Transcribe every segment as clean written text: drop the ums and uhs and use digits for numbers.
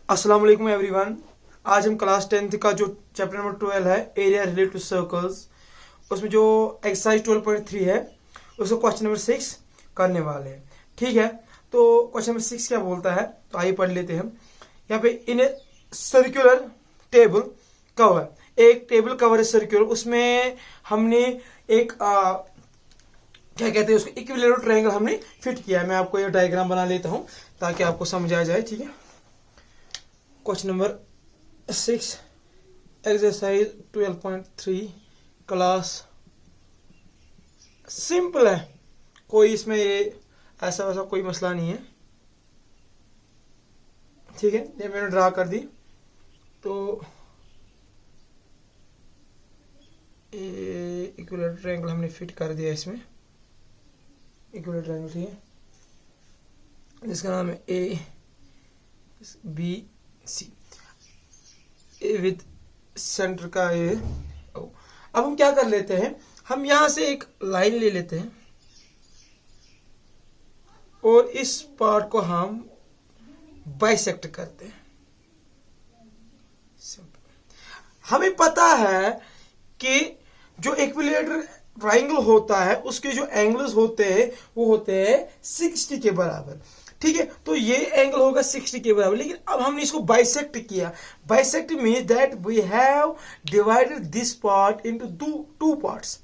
अस्सलाम वालेकुम एवरीवन। आज हम क्लास 10th का जो चैप्टर नंबर 12 है एरिया रिलेटेड टू सर्कल्स, उसमें जो एक्सरसाइज 12.3 है उसको क्वेश्चन नंबर 6 करने वाले हैं। ठीक है, तो क्वेश्चन नंबर 6 क्या बोलता है, तो आइए पढ़ लेते हैं हम। यहाँ पे इन ए सर्कुलर टेबल कवर, एक टेबल कवर है सर्कुलर, उसमें हमने एक क्या कहते हैं उसको, इक्विलेटरल ट्रायंगल हमने फिट किया है। मैं आपको ये डायग्राम बना लेता हूँ ताकि आपको समझ आ जाए। ठीक है, question number 6 exercise 12.3 class, simple है, कोई इसमें ये ऐसा वैसा कोई मसला नहीं है। ठीक है, ये मैंने ड्रा कर दी, तो इक्विलेटरल ट्रायंगल हमने फिट कर दिया इसमें। इक्विलेटरल ट्रायंगल, ठीक है, जिसका नाम है A B C, with centre का ये। अब हम क्या कर लेते हैं, हम यहां से एक लाइन ले लेते हैं और इस पार्ट को हम बाइसेक्ट करते हैं। हमें पता है कि जो इक्विलेटरल ट्रायंगल होता है उसके जो एंगल्स होते हैं वो होते हैं 60 के बराबर। ठीक है, तो ये एंगल होगा 60 के बराबर, लेकिन अब हमने इसको बाइसेक्ट किया। Bisect means that we have divided this part into two parts.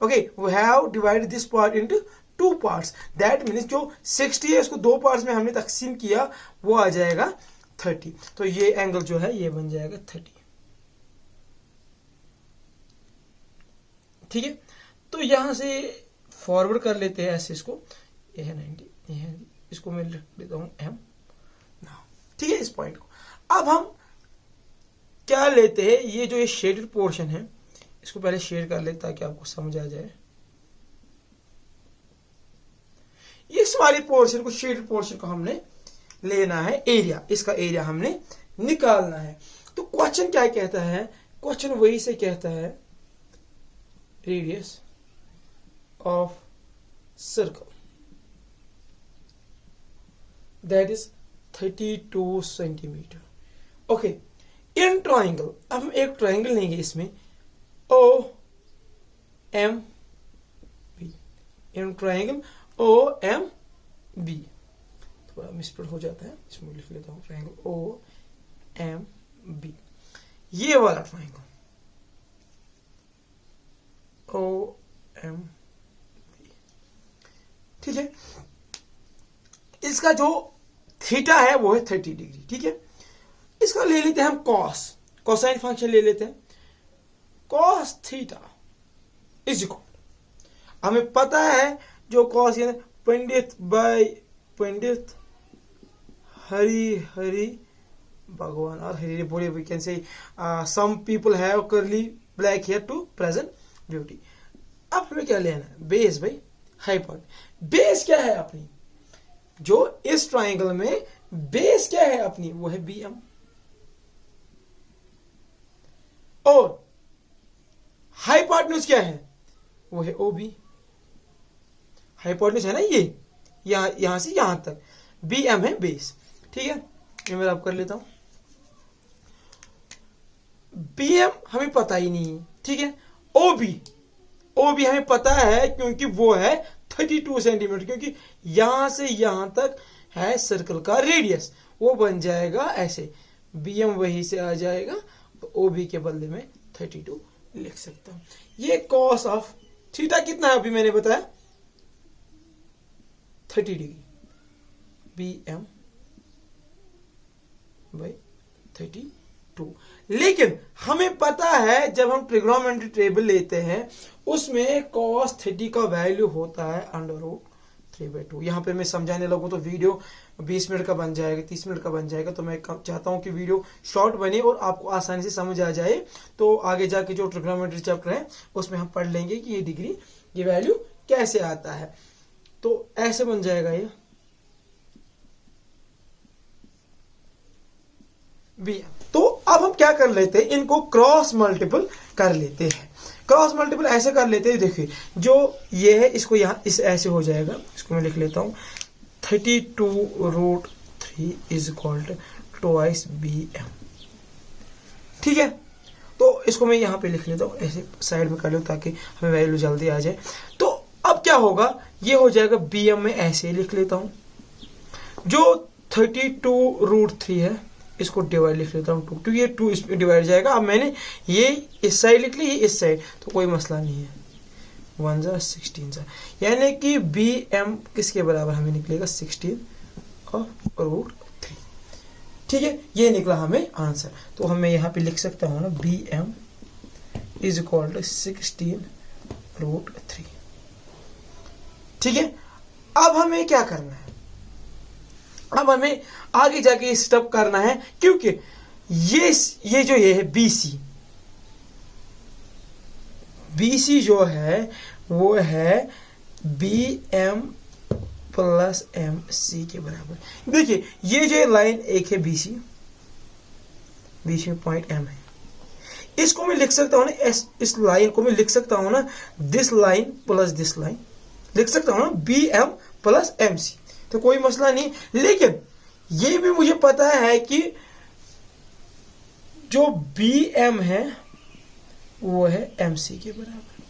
Okay, we have divided this part into two parts. That means जो 60 है उसको दो पार्ट्स में हमने तकसीम किया, वो आ जाएगा 30। तो ये एंगल जो है ये बन जाएगा 30। ठीक है, तो यहां से फॉरवर्ड कर लेते हैं ऐसे इसको, ये है 90, ये है, इसको मैं लिख देता हूं एम। ठीक है, इस पॉइंट को अब हम क्या लेते हैं, ये जो ये शेडेड पोर्शन है इसको पहले शेड कर लेते ताकि आपको समझ आ जाए। इस वाली पोर्शन को, शेडेड पोर्शन को हमने लेना है एरिया, इसका एरिया हमने निकालना है। तो क्वेश्चन क्या कहता है, क्वेश्चन वही से कहता है radius of circle that is 32 centimetre. Okay, in triangle, अब हम एक ट्राइंगल लेंगे इसमें O M B, in triangle O M B, थोड़ा मिसप्रिंट हो जाता है, इसमें लिख लेता हूं ट्राइंगल ओ एम बी, ये वाला ट्राइंगल ओ एम बी। ठीक है, इसका जो थीटा है वो है 30 डिग्री। ठीक है, इसका ले लेते हैं हम कॉस, कोसाइन फंक्शन ले लेते हैं। कॉस थीटा इज इक्वल, हमें पता है जो कॉस है पंडित बाय पंडित हरि हरि भगवान, और हरि बोले we can say some people have curly black hair to present beauty. अब हमें क्या लेना है, बेस बाई हाइपोटेन्यूज। बेस क्या है अपनी, जो इस ट्राइंगल में बेस क्या है अपनी, वो है बी एम, और हाइपोटेन्यूज क्या है, वो है ओ बी। हाइपोटेन्यूज है ना ये, यहां से यहां तक, बी एम है बेस। ठीक है, ये मैं अब कर लेता हूं। बी एम हमें पता ही नहीं है। ठीक है, ओ बी हमें पता है क्योंकि वो है 32 सेंटीमीटर, क्योंकि यहां से यहां तक है सर्कल का रेडियस, वो बन जाएगा ऐसे, बी एम वहीं से आ जाएगा, तो ओ बी के बदले में 32 लिख सकता हूं। ये कॉस ऑफ थीटा कितना है अभी मैंने बताया 30 डिग्री, बी एम बाई 32। लेकिन हमें पता है जब हम ट्रिग्नोमेट्री टेबल लेते हैं उसमें cos 30 का वैल्यू होता है √3/2। यहां पे मैं समझाने लगूं तो वीडियो 20 मिनट का बन जाएगा, 30 मिनट का बन जाएगा, तो मैं चाहता हूं कि वीडियो शॉर्ट बने और आपको आसानी से समझ आ जाए। तो आगे जाके जो ट्रिग्नोमेट्री चैप्टर है उसमें हम पढ़ लेंगे कि ये डिग्री, ये वैल्यू कैसे आता है। तो ऐसे बन जाएगा ये बी। तो अब हम क्या कर लेते हैं, इनको क्रॉस मल्टीपल कर लेते हैं। क्रॉस मल्टीपल ऐसे कर लेते हैं, देखिए जो ये है इसको यहाँ इस ऐसे हो जाएगा, इसको मैं लिख लेता हूं 32√3 is equal to twice BM। ठीक है, तो इसको मैं यहाँ पे लिख लेता हूँ, ऐसे साइड में कर लो ताकि हमें वैल्यू जल्दी आ जाए। तो अब क्या होगा, ये हो जाएगा BM में ऐसे ही लिख लेता हूँ, जो 32√3 है इसको डिवाइड लिख लेता हूँ 2, क्योंकि ये 2 इसमें डिवाइड जाएगा। अब मैंने ये इस साइड लिख ली, ये इस साइड, तो कोई मसला नहीं है। 1 जा 16 जा, यानी कि BM किसके बराबर हमें निकलेगा 16√3। ठीक है, ये निकला हमें आंसर। तो हमें यहाँ पे लिख सकता हूँ ना, BM इज इक्वल टू 16√3। ठीक है, अब हमें क्या करना है, अब हमें आगे जाके स्टेप करना है, क्योंकि ये जो ये है BC जो है वो है BM प्लस MC के बराबर। देखिए ये जो लाइन एक है BC, बीच में पॉइंट M है, इसको मैं लिख सकता हूं ना, इस लाइन को मैं लिख सकता हूं ना, this line plus this line लिख सकता हूं ना, BM प्लस MC, तो कोई मसला नहीं। लेकिन ये भी मुझे पता है कि जो BM है वो है MC के बराबर,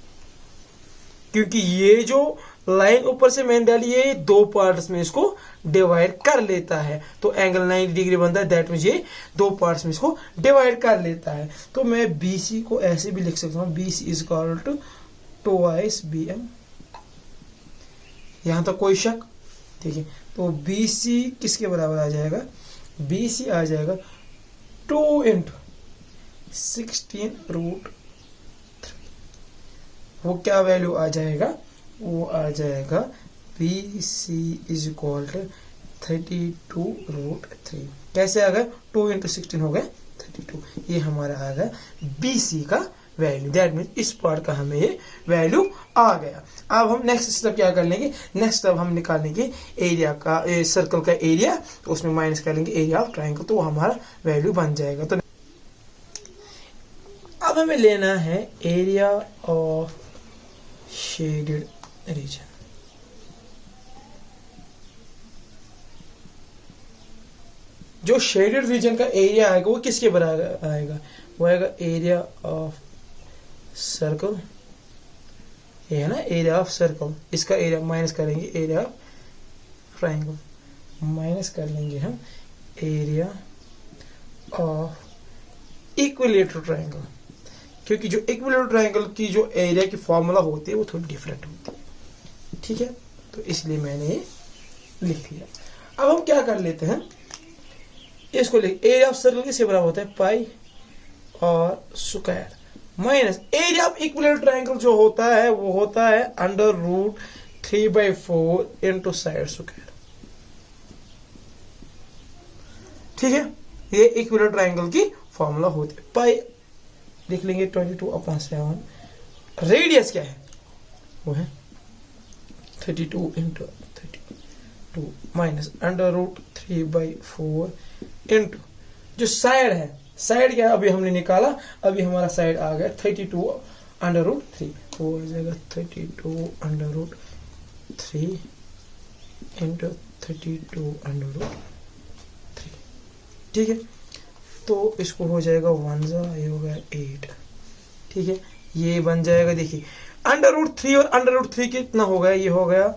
क्योंकि ये जो लाइन ऊपर से मैंने डाली है 2 पार्ट्स में इसको डिवाइड कर लेता है, तो एंगल 90 डिग्री बनता है, दैट मींस ये 2 पार्ट्स में इसको डिवाइड कर लेता है। तो मैं BC को ऐसे भी लिख सकता हूँ, BC is equal to twice BM। यहां तक कोई शक? ठीक है, तो BC किसके बराबर आ जाएगा, BC आ जाएगा 2 × 16√3। वो क्या वैल्यू आ जाएगा, वो आ जाएगा BC इज इक्वल टू 32√3। कैसे आ गया, 2 × 16 हो गया 32, ये हमारा आ गया BC का वैल्यू। दैट मीन इस पार्ट का हमें ये वैल्यू आ गया। अब हम नेक्स्ट स्टेप क्या कर लेंगे, नेक्स्ट स्टेप हम निकालेंगे एरिया का, सर्कल का एरिया, तो उसमें माइनस कर लेंगे एरिया ऑफ ट्रायंगल, तो हमारा वैल्यू बन जाएगा। तो अब हमें लेना है एरिया ऑफ शेडेड रीजन। जो शेडेड रीजन का एरिया आएगा वो किसके बराबर आएगा, वो आएगा एरिया ऑफ सर्कल, ये है ना एरिया ऑफ सर्कल, इसका एरिया माइनस करेंगे एरिया ऑफ ट्रायंगल, माइनस कर लेंगे हम एरिया ऑफ इक्विलेटरल ट्रायंगल, क्योंकि जो इक्विलेटरल ट्रायंगल की जो एरिया की फॉर्मूला होती है वो थोड़ी डिफरेंट होती है। ठीक है, तो इसलिए मैंने ये लिख लिया। अब हम क्या कर लेते हैं, इसको लिख, एरिया ऑफ सर्कल किसके बराबर होता है, पाई और square minus area of equilateral triangle जो होता है वो होता है √3/4 इंटू साइड स्क्वायर। ठीक है, ये इक्विलेटरल ट्रायंगल की फॉर्मूला होती है। पाई लिख लेंगे 22/7, रेडियस क्या है, वो है 32 × 32 माइनस √3/4 इंटू जो साइड है, साइड क्या है अभी हमने निकाला, अभी हमारा साइड आ गया 32√3, तो हो जाएगा 32√3 इंटू 32√3। ठीक है, तो इसको हो जाएगा 1 जा, ये हो गया 8। ठीक है, ये बन जाएगा, देखिए √3 और √3 कितना हो गया, ये हो गया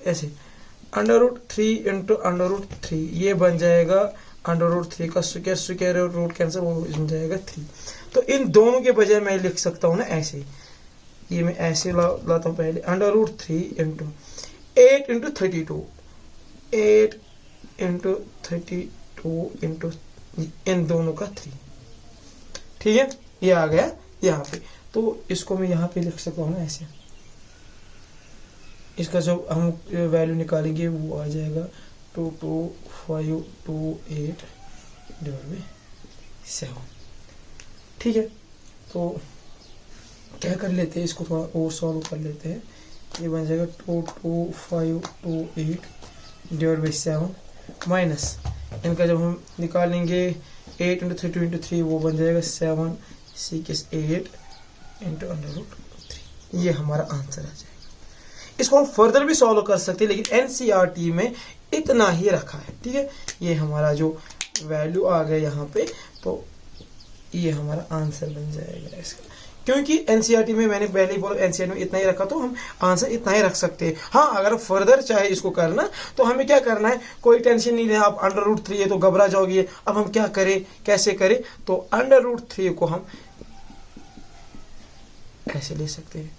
ऐसे √3 इंटू √3, ये बन जाएगा √3 का स्क्वायर रूट कैंसिल हो जाएगा 3। तो इन दोनों के बजाय मैं लिख सकता हूँ ना ऐसे, ये मैं ऐसे लाता हूँ पहले, √3 इंटू 8 × 32, 8 × 32 इंटू इन दोनों का 3। ठीक है, ये आ गया यहाँ पे, तो इसको मैं यहाँ पे लिख सकता हूँ ना ऐसे, इसका जो हम वैल्यू निकालेंगे वो आ जाएगा 22528/7। ठीक है, तो क्या कर लेते हैं, इसको थोड़ा और सॉल्व कर लेते हैं। ये बन जाएगा 22528/7 माइनस इनका जब हम निकालेंगे 8 × 32 × 3, वो बन जाएगा 7 6 8 × √3। ये हमारा आंसर आ जाएगा। इसको हम फर्दर भी सॉल्व कर सकते हैं, लेकिन एनसीईआरटी में इतना ही रखा है। ठीक है, ये हमारा जो वैल्यू आ गए यहाँ पे, तो ये हमारा आंसर बन जाएगा इसका। क्योंकि एनसीईआरटी में मैंने पहले ही बोला एनसीईआरटी में इतना ही रखा, तो हम आंसर इतना ही रख सकते हैं। हाँ, अगर फर्दर चाहे इसको करना तो हमें क्या करना है, कोई टेंशन नहीं है। आप √3 है तो घबरा जाओगे, अब हम क्या करें, कैसे करें, तो √3 को हम ऐसे ले सकते हैं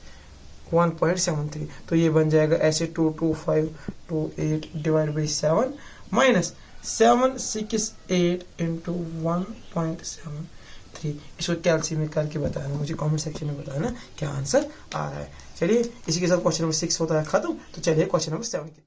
1.73, तो ये बन जाएगा ऐसे 22528 डिवाइड बाई 7 माइनस 768 इंटू 1.73। इसको कैलसी में करके बताना, मुझे कमेंट सेक्शन में बताना क्या आंसर आ रहा है। चलिए, इसी के साथ क्वेश्चन नंबर 6 होता है खत्म। तो चलिए क्वेश्चन नंबर 7 की